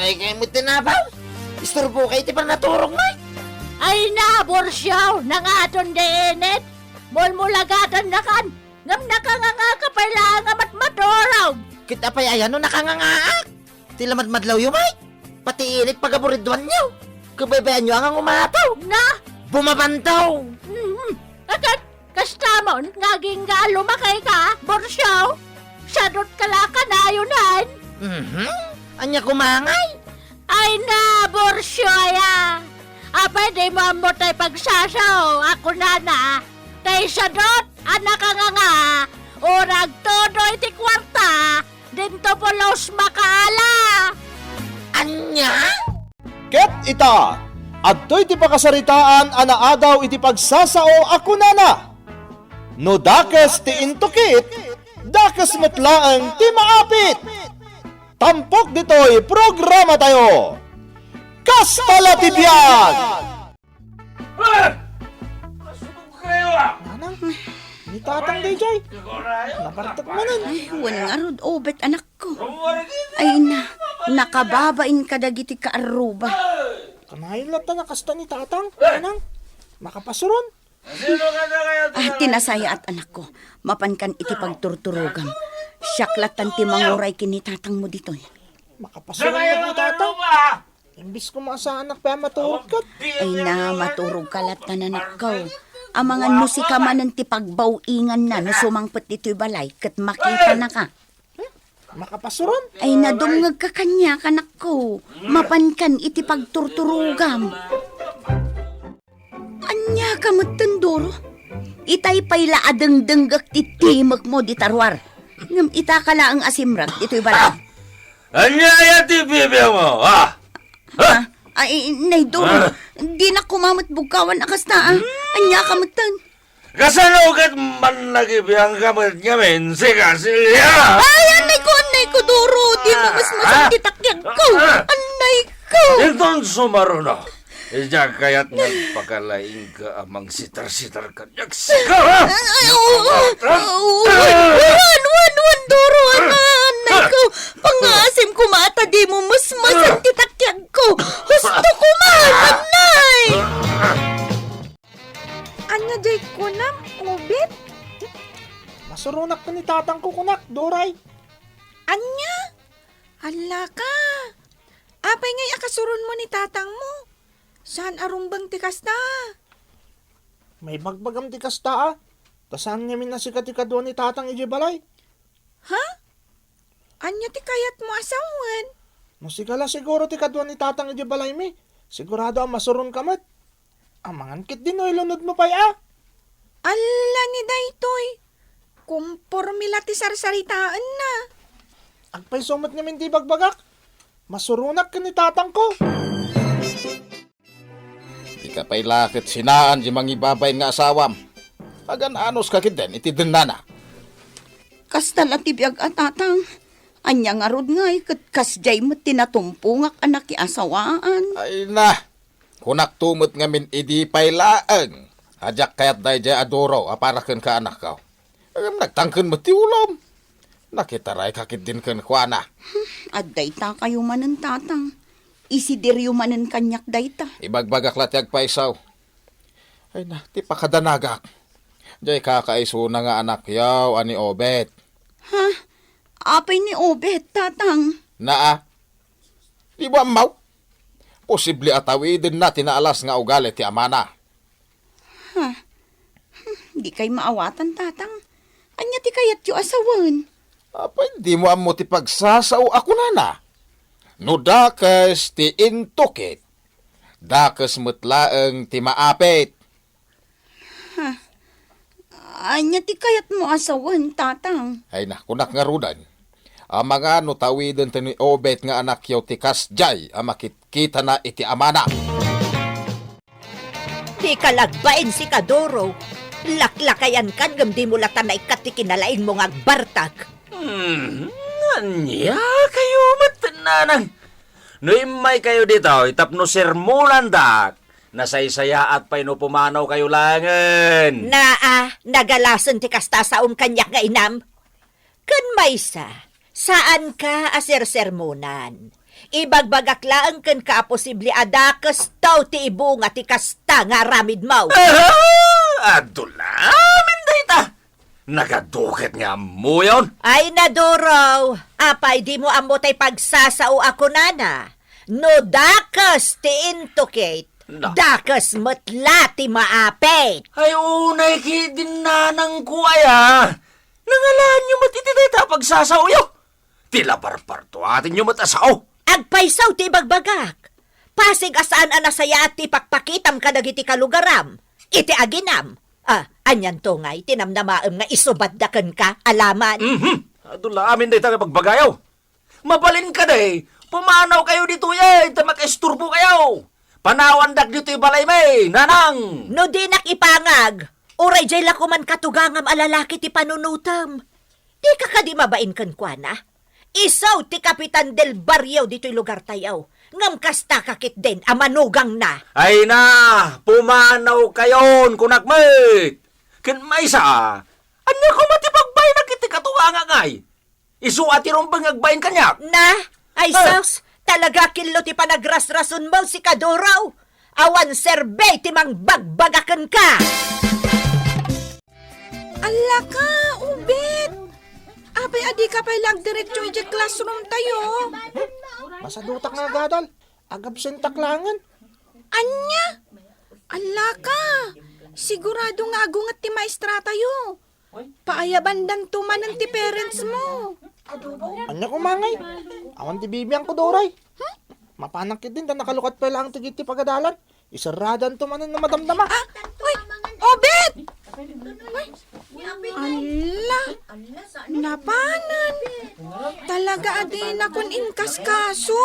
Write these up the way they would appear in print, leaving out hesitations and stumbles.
may kayo mo tinabaw. Isturbo kayo ti pa naturong may. Ay na, Borsyaw, nangaton deenet. Mulmulagatan na kan. Ngam nakanganga ka pala nga matmatoraw. Kita pa ayan no nakangangaak. Tila madlaw yung may. Pati init pagaburidwan nyo. Kabaybayan nyo ang umataw. Na, Bumabantaw. agad, kastamon, ngaging nga lumakay ka, Borsyaw. Sadot kala ka na yunan. Anya kumangay. Ay na, Borsyaw, pwede mo mo tayo pagsasaw. Ako na. Tay sadot, anak ka nga. Orag todo iti kwarta. Dito po los makaala. Anya? Ket ita, adto'y ti pakasaritaan anaadaw iti pagsasao ako nana. No dakes ti intukit, dakes metlaeng ti maapit. Tampok dito'y programa tayo. Kastala ti biyag! Anang, ni tatang day Joy. Napartak manan. Ay, nga rod, obet anak ko. Ay na, nakababain ka dagiti kaaruba. Kanayon lang ta nakasta ni tatang. Anang, makapasuron. Tinasaya at anak ko, mapankan iti pagturturugam. Syaklatan ti manguray kini tatang mo dito. Makapasuron lang ni tatang. Imbis ko maasa anak pa maturog ka. Ay na, maturog kalat na nanak ko. Ang mga nusika manan ti pagbawingan na, nusumangpet dito'y balay, kat makita na ka. Makapasuron. Ay nadungag ka kanya, kanak ko. Mapankan iti pagturturugam. Anya ka matandoro. Itay payla adeng-denggak ti timag mo di tarwar. Ngam itakala ang asimrag, ito'y balay. Anya ti bibi mo, ha? Ay, naidoro. Di na kumamat bukawan akasta, Anya ka matan. Kasalugat man nagibiyang kamot ngamin, siya. Ay, anay ko, duro. Di mo mas titakyag ko. Anay ko. Itong sumaruno. Diyan kaya't nagpakalaing ka amang sitar-sitar kanyak sigaw, ha? Ay, wan, duro, anay ko. Pangasim ko mata, di mo mas titakyag ko. Gusto ko anay. Anya day ko na, ubit? Masurunak ka ni tatang ko kunak, Doray. Anya? Hala ka. Apay ngay akasurun mo ni tatang mo. Saan arumbang tikas na? May bagbagam ti kasta Tasan ngamin na si katikadwa ni tatang ijibalay. Ha? Anya ti kayat mo asawan? No sigala siguro ti kadwa ni tatang ijibalay mi. Sigurado ang masurun kamat. Ang mangankit din o ilunod mo pa Alla ni daytoy. Kumpormila ti sarsaritaan na. Agpay sumat ngamin di bagbagak. Masurunak ka ni tatang ko. Di ka pa'y lakit sinaan di mangibabay nga asawam. Pagan-anos ka kit din, iti din nana. Kastal at tibiyag at tatang. Anya nga rod ngay, kat kasjay mo tinatumpungak anak ki asawaan. Ay na, kunak tumot ngamin idi pa'y laeng. Ajak kayat day jay adoro, aparakan ka anak ka. Agam nagtangkan mo ti ulom. Nakitaray kakit din kan kuana. At dayta kayo manan tatang. Isidiryo manan kanyak dayta. Ibagbagak latyag paisaw. Ay na, ti pakadanagak. Jay kakaiso na nga anak yaw, ani obet. Ha? Apay ni obet, tatang. Naa, di ba amaw? Posible atawidin na tinaalas nga ugali ti amana. Di kay maawatan, tatang. Anya ti kayat yu asawan. Apay, di mo amo ti pagsasaw ako na. No dakas ti intukit. Dakas mutlaeng ti maapit. Anya ti kayat mo asawan, tatang. Ay na, kunak nga rudan. Ang mga nutawidin ti ni obet nga anak yaw ti kasjay, ang makitkita na iti amana. Di kalagbain si Kadoro. Laklakayan kan gam di mo latan na ikatikinalain mo nga agbartag. Anya kayo matananang. No imay kayo dito, itapno sermonan dak. Nasaysaya at pa'y no pumanaw kayo langan. Nagalasan ti kasta sa kanyak nga inam. Kan maysa, saan ka aser sermonan? Ibagbagaklaan kan ka posible adakas taw ti ibunga ti kasta nga ramid mo. Adula, minday ta. Nagaduket nga mo yun. Ay nadoro, apay di mo amo tay pagsasao ako nana. No dakas ti intokate, Na. dakas matla ti maapit. Ay, unay kidin na ng kuaya. Nangalaan nyo matititita pagsasauyo. Tila parparto atin nyo matasao. Agpaysaw ti bagbagak. Pasig asaan anasaya at ti pakpakitam kadagiti kalugaram. Iti aginam. Anyan to ngay, tinamnamaam nga isubaddakan ka, alaman. Adula, amin day taga pagbagayaw. Mabalin ka day. Pumanaw kayo dito yan. Tamak-esturbo kayo. Panawandak dito yung balay may. Nanang. No di nakipangag, uray jay lakuman katugangam alalaki ti panunutam. Di ka kadi mabain kan kwa na? Isaw ti Kapitan del Barrio dito'y lugar tayaw. Ngam kasta kakit din, amanugang na. Ay na, pumanaw kayon, kunakmit. Ken maysa, anya ko matipagbay na kiti katuanga ngay. Isu ati rombang agbayin kanyak. Na, ay saus, talaga kilo ti panagrasrason mo si Kadoraw. Awan serbay ti mang bagbagakan ka. Ala ka, ubit! Apay adi ka pa'y diretso iti classroom tayo. Masadutak nga gadal. Agabsent taklangan. Anya? Ala ka! Sigurado nga agungat ti maestra tayo. Paayabandan tumanan ti parents mo. Anya ko mangay. Awan ti bibiyang ko doray. Mapanakit din na nakalukat pa lang tigit ti pagadalan. Isaradan tumanan na madamdama. Uy! Obet! Ala! Napanan! Talaga adi na kun inkaskaso.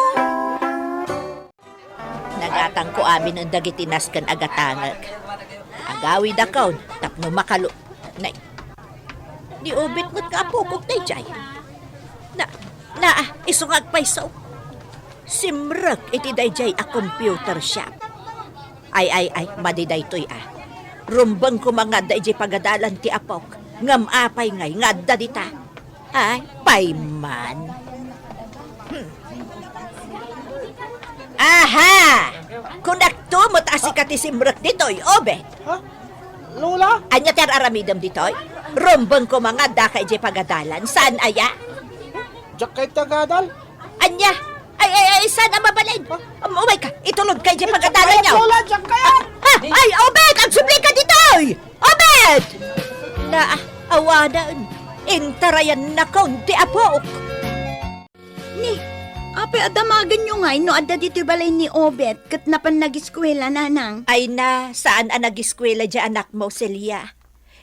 Nagatang ko amin ang dagitinas kan agatangag. Agawi da kaon, tapno makalo. Nay, di ubit mo't kaapukok tay jay. Isungag paysaw. Simrek iti dayjay a computer shop. Ay, madiday to'y Rumbang ko mga dayjay pagadalan ti apok. Ngam apay ngay, ngadda dita. Ay, payman. Aha! Kunaktumot asika ti simrek dito'y, obe. Ha? Lola? Anya ter aramidam dito'y? Rumbang ko mga dakay jay pagadalan. Saan aya? Diyak kay tagadal. Anya! Ay, saan ang mabalin? Umay ka, itulog kay jay pagadalan niyo. Lola, diyak kaya! Ay, Obed! Agsubli ka dito'y! Obed! Na, awanan. Intarayan na kaunti apok. Ni, apay adamagan nyo nga, no adda dito balay ni Obet, kat napan nag-eskwela nanang. Ay na, saan ang nag-eskwela dya anak mo, Celia?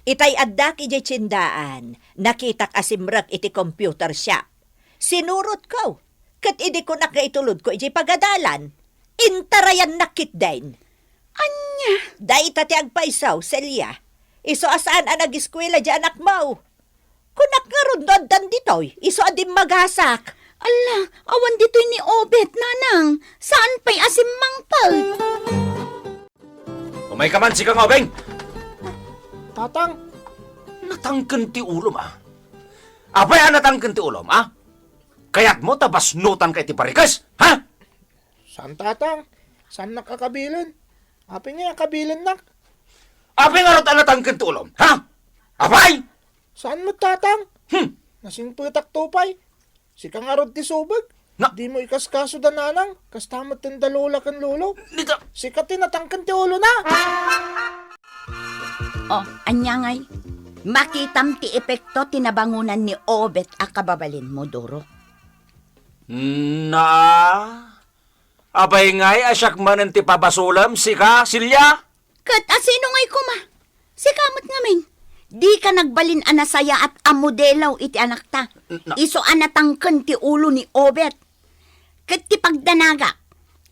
Itay addak ijay tsindaan. Nakitak asimrak iti computer shop. Sinurot ko. Kat idi ko nakaitulod ko ijay pagadalan. Intarayan nakit din. Anya? Day tati agpaisaw, Celia. Iso asaan ang nag-eskwela dya anak mo? Kunak nga rundod dan ditoy, iso adim magasak. Ala, awan dito ni Obet nanang. Saan pa'y asim mangpal? Umay ka man si Kang Obeng. Tatang, Natangken ti ulom Apay natangken ti ulom Kaya't mo tabas nutan kay ti parikas, ha? saan tatang? Saan nakakabilin? Api nga kabilin nak. Apay nga ron natangken ti ulom, ha? Apay! Saan mo tatang? Hmm. Nasing putak tupay. Si kangarod ti subag. Na- Di mo ikaskaso da nanang. Kastamot tin dalula kan lulo. Nita, Si katin natangkan ti ulo na. Oh, anya ngay. Makitam ti epekto tinabangunan ni Obet a kababalin mo, Doro. na... Apay ngay asyak manen ti pabasulam, sika, Silya? Kat asino ngay kuma? Si kamot ngamin. Di ka nagbalin anasaya at amodelaw iti anak ta. Na- Iso anatangken ti ulo ni Obet. Kat ti pagdanaga.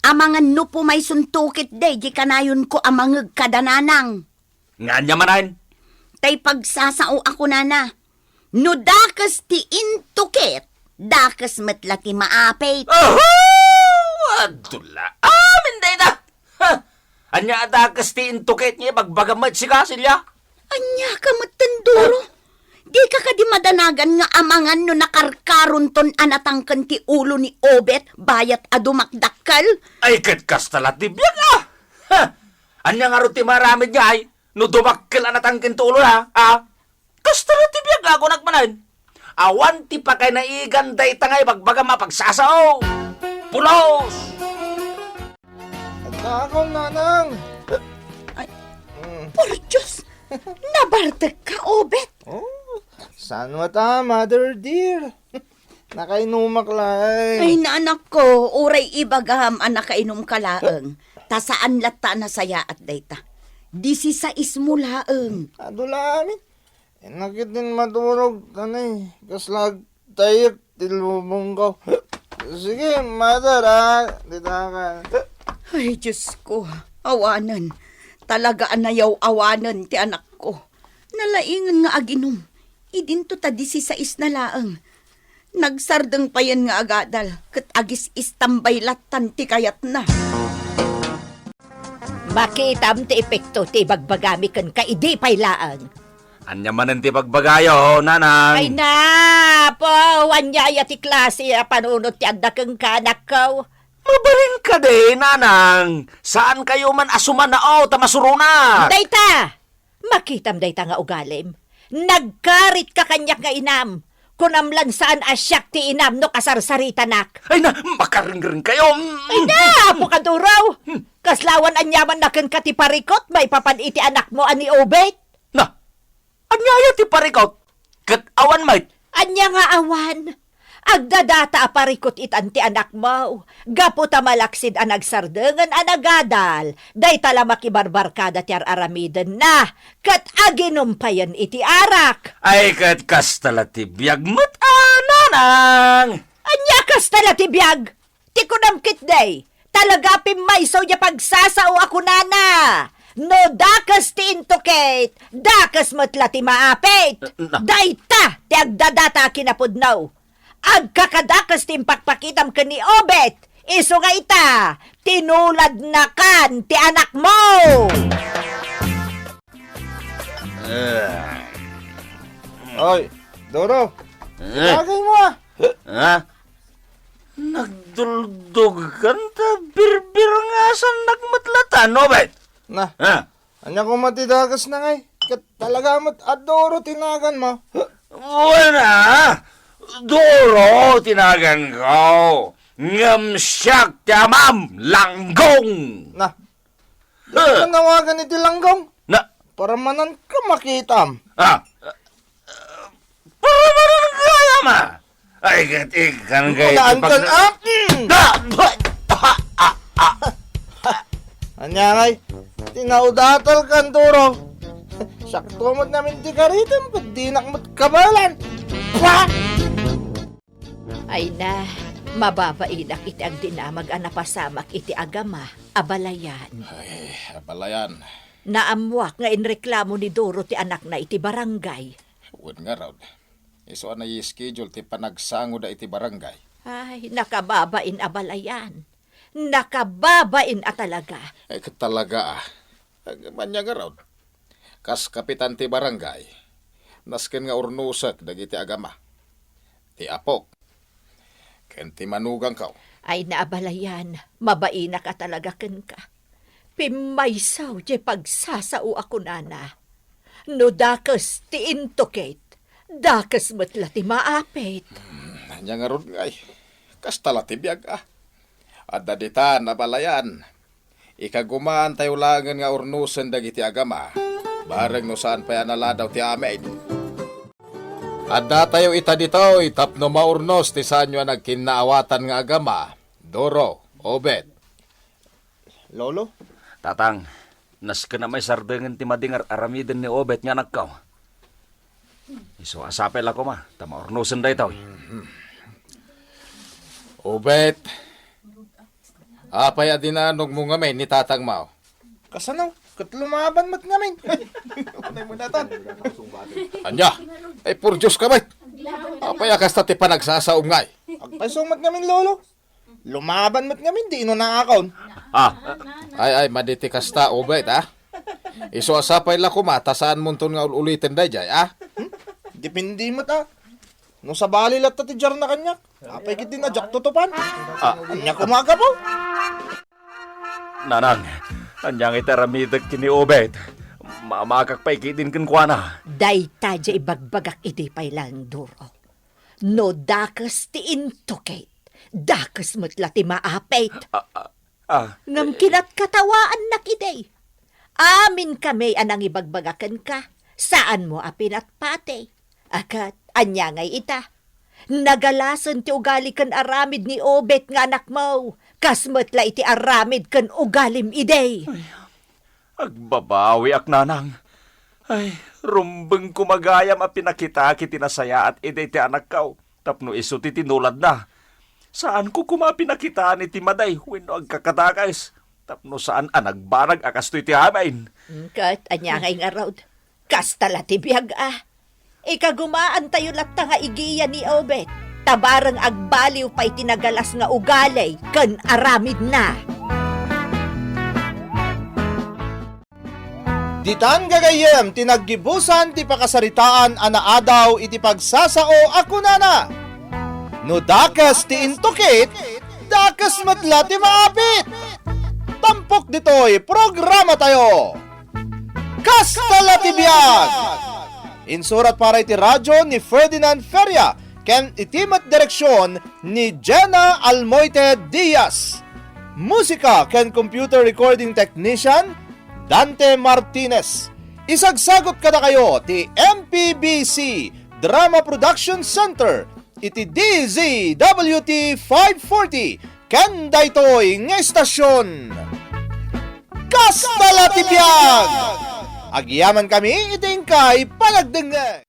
Amangan no po may suntukit day, di kanayon ko amangag kadananang. Nga niya manahin. Tay pagsasao ako nana. No dakas ti intukit, dakas matla ti maapit. Oh! Adula. Minday na! Ha! Anya adakas ti intuket niya bagbagamad sika, Silya? Anya ka matanduro. Di ka di madanagan nga amangan no nakarkaron ton anatangkan ti ulo ni Obet bayat adumakdakkel. Ay, kat kastalat di biyag ah! Ha! Anya nga ro ti maramid nga ay, no dumakkel anatang kintulo ha, ah? Kastalat di biyag ako nagmanan. Awan ti pa kay naiganday tangay bagbaga mapagsasao. Pulos! At ako, nanang. Por Diyos! Nabartag ka, Obet! Oh, saan mo ta, mother dear? Nakainumak lang. Ay, naanak ko, uray ibagam ang nakainom ka laeng. Ta saan lata na saya at dayta. 16 mo laeng. Adulamin. Nakit din matulog. Tanay, kaslag tayo, tilubong ko. Sige, mother, dita ka. Ay, Diyos ko, awanan. Talaga anayaw awanan ti anak ko. Nalaingan nga aginom. Idinto ta 16 na laeng. Nagsardeng pa yan nga agadal. Kat agis istambay latan ti kayat na. Makitam ti epekto ti bagbagami ken kaidi paylaan. Anya manan ti pagbagayo, nanang. Ay na, po, wanyaya ti klase panunot ti adda keng kanak ko. Mabalin ka de, nanang. Saan kayo man asuman na tamasuruna? Dayta, makitam dayta nga ugalim. Nagkarit ka kanyak nga inam. Kunamlan saan asyak ti inam no kasarsarita nak. Ay na, makaring-ring kayo. Ay na, apo ka duraw. Kaslawan anyaman na ken kati parikot, may papan iti anak mo ani Obet. Na, anyaya ti parikot. Kat awan mait. Anya nga awan. Agdadata aparikot itan ti anak mo. Gapo ta malaksid ang nagsardengan anagadal. Day tala makibarbarkada ti aramiden na. Kat aginumpayan iti arak. Ay kat kastala ti biyagmat, nanang. Anya kas tala ti biyag. Ti kunamkit day. Talaga pimayso ya pagsasao ako nana. No dakas ti intokate. Dakas matla ti maapit. Day ta ti agdadata kinapudnaw. Agkakadakas timpakpakitam ka ni Obet. Iso nga ita, tinulad na kan ti anak mo. Oy, Doro. Lagay mo Ha? Nagduldugan ta birbir nga sa nagmatlatan, Obet. Na, Ha? anya ko matidagas na ngay. Kat talaga mat adoro tinagan mo. Wala. Duro, tinagan ko. Ngamsyak tamam, langgong. Na, di ka nawagan iti langgong. Na, Para manan ka makitam. para maran kaya ma. Ay, katikan kayo. Kunaan kan Anya ngay, tinaudatal kan Doro. Sakto mo't namin ti karitam, pag dinak mo't kabalan. Wah! Ay na, mababainak iti ang dinamag anapasamak iti agama, abalayan. Ay, abalayan. Naamwak nga inreklamo ni Doro ti anak na iti barangay. Huwag nga raw. Iso na i-schedule ti panagsango da iti barangay. Ay, nakababain abalayan. Nakababain talaga. Ay, katalaga Manya nga raw. Kas kapitan ti barangay. Nasken nga urnusak dagiti agama. Ti apok. Ken ti manugang kaw. Ay naabalayan, mabaina ka talaga ken ka. Pimaysaw di pagsasao ako nana. No dakas ti intokate, dakas matla ti maapit. Nya nga ron ngay. Kas tala ti biyag Adda dita nabalayan. Ikagumaan tayo langan nga urnusan dagiti agama. Bareng no saan pa yan naladaw ti amin. Adda tayo ita dito, itapno maurnos ti sanyo nagkinaawatan nga agama. Doro, Obet. Lolo? Tatang, nas ka na may sardengan ti madingar aramiden ni Obet nga nagkaw. Iso asapel ako ma, tama ornusan da itaw. Obet. Apay adinanog mo nga may ni tatang mao. Kasanaw? Kat lumaban mo't namin. Unay mo natan. Anya, ay pur Diyos ka ba? Apay akas ti panagsasaom ngay. Agpasumat namin, Lolo. Lumaban mo't namin, di ino naakaon. Ay, maditi kasta, Obet, Iso asapay la kumata saan mo nga ulitin day, jay, Dipindi mo ta. No sa bali lat ti jar na kanyak. Apay kiti na jak tutupan. Anya kumaga po. Nanang, anyang itaramidag kini Obet. Mamakak pa ikidin kan kwa na. Dayta ja ibagbagak iti pay lang duro. No dakas ti intokate. Dakas mo't ti maapit. Ngam kinat katawaan na kiday. Amin kami anang ibagbagakan ka. Saan mo apin at pate? Akat, anya ngay ita. Nagalasan ti ugali kan aramid ni Obet nga anak mo. Kasmatla iti aramid kan ugalim iday. Agbabawi ak nanang. Ay, rumbeng kumagayam a pinakita kiti nasaya at ide ti anak kaw. Tapno iso ti tinulad na. Saan ko kumapinakitaan iti maday wenno agkakatakais. Tapno saan anagbarag akasto iti hamain. Kat, anya ngay nga raud. Kastala ti biyag ah. Ikagumaan tayo latta nga igiya ni Obet. Tabarang agbaliw pa'y tinagalas nga ugalay kan aramid na. Ditan gagayem tinaggibusan ti pakasaritaan ana adaw iti pagsasao ako nana. No dakas ti intokit, dakas matla ti maapit. Tampok ditoy programa tayo. Kastala ti biyag. Insurat para iti radyo ni Ferdinand Feria, ken itimat direksyon ni Jenna Almoite Diaz. Musika ken computer recording technician Dante Martinez. Isagsagot kada kayo ti MPBC Drama Production Center iti DZWT 540 ken daytoy nga estasyon. Kastala ti biyag! Agyaman kami iting kay panagdengeg.